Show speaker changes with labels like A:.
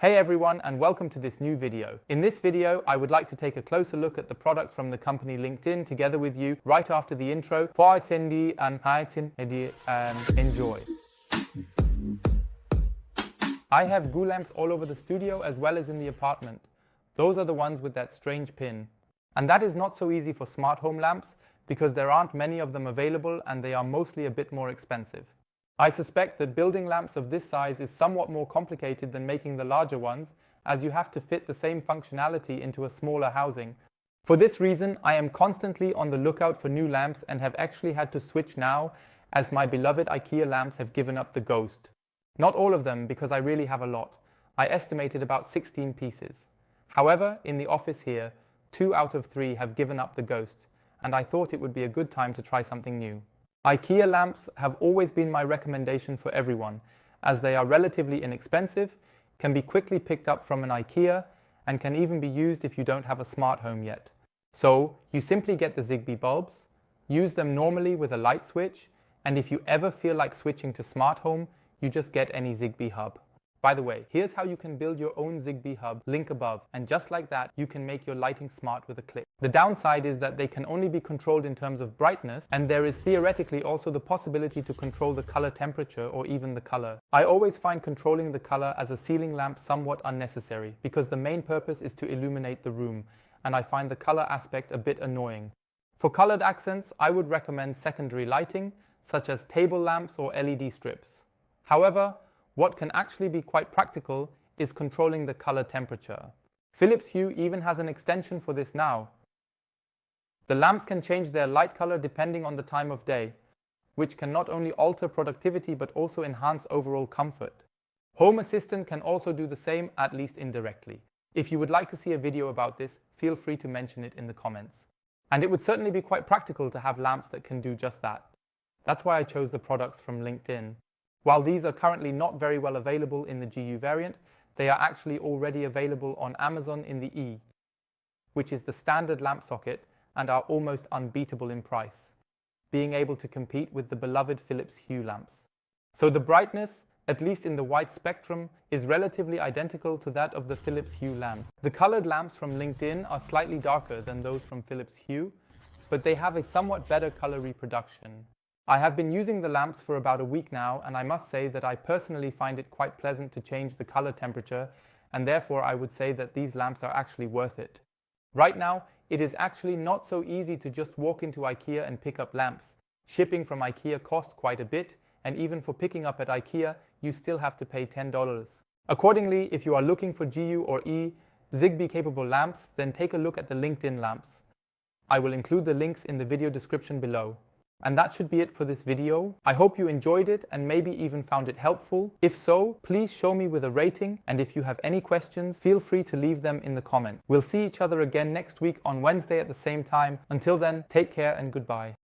A: Hey everyone, and welcome to this new video. In this video, I would like to take a closer look at the products from the company Linkind together with you right after the intro. For attendee and enjoy. I have GU lamps all over the studio as well as in the apartment. Those are the ones with that strange pin. And that is not so easy for smart home lamps because there aren't many of them available and they are mostly a bit more expensive. I suspect that building lamps of this size is somewhat more complicated than making the larger ones, as you have to fit the same functionality into a smaller housing. For this reason, I am constantly on the lookout for new lamps and have actually had to switch now, as my beloved IKEA lamps have given up the ghost. Not all of them, because I really have a lot. I estimated about 16 pieces. However, in the office here, 2 out of 3 have given up the ghost, and I thought it would be a good time to try something new. IKEA lamps have always been my recommendation for everyone, as they are relatively inexpensive, can be quickly picked up from an IKEA, and can even be used if you don't have a smart home yet. So, you simply get the Zigbee bulbs, use them normally with a light switch, and if you ever feel like switching to smart home, you just get any Zigbee hub. By the way, here's how you can build your own Zigbee hub, link above, and just like that, you can make your lighting smart with a click. The downside is that they can only be controlled in terms of brightness, and there is theoretically also the possibility to control the color temperature or even the color. I always find controlling the color as a ceiling lamp somewhat unnecessary, because the main purpose is to illuminate the room, and I find the color aspect a bit annoying. For colored accents, I would recommend secondary lighting, such as table lamps or LED strips. However, what can actually be quite practical is controlling the color temperature. Philips Hue even has an extension for this now. The lamps can change their light color depending on the time of day, which can not only alter productivity but also enhance overall comfort. Home Assistant can also do the same, at least indirectly. If you would like to see a video about this, feel free to mention it in the comments. And it would certainly be quite practical to have lamps that can do just that. That's why I chose the products from Linkind. While these are currently not very well available in the GU variant, they are actually already available on Amazon in the E, which is the standard lamp socket, and are almost unbeatable in price, being able to compete with the beloved Philips Hue lamps. So the brightness, at least in the white spectrum, is relatively identical to that of the Philips Hue lamp. The colored lamps from Linkind are slightly darker than those from Philips Hue, but they have a somewhat better color reproduction. I have been using the lamps for about a week now, and I must say that I personally find it quite pleasant to change the color temperature, and therefore I would say that these lamps are actually worth it. Right now, it is actually not so easy to just walk into IKEA and pick up lamps. Shipping from IKEA costs quite a bit, and even for picking up at IKEA, you still have to pay $10. Accordingly, if you are looking for GU or E Zigbee-capable lamps, then take a look at the Linkind lamps. I will include the links in the video description below. And that should be it for this video. I hope you enjoyed it and maybe even found it helpful. If so, please show me with a rating, and if you have any questions, feel free to leave them in the comments. We'll see each other again next week on Wednesday at the same time. Until then, take care and goodbye.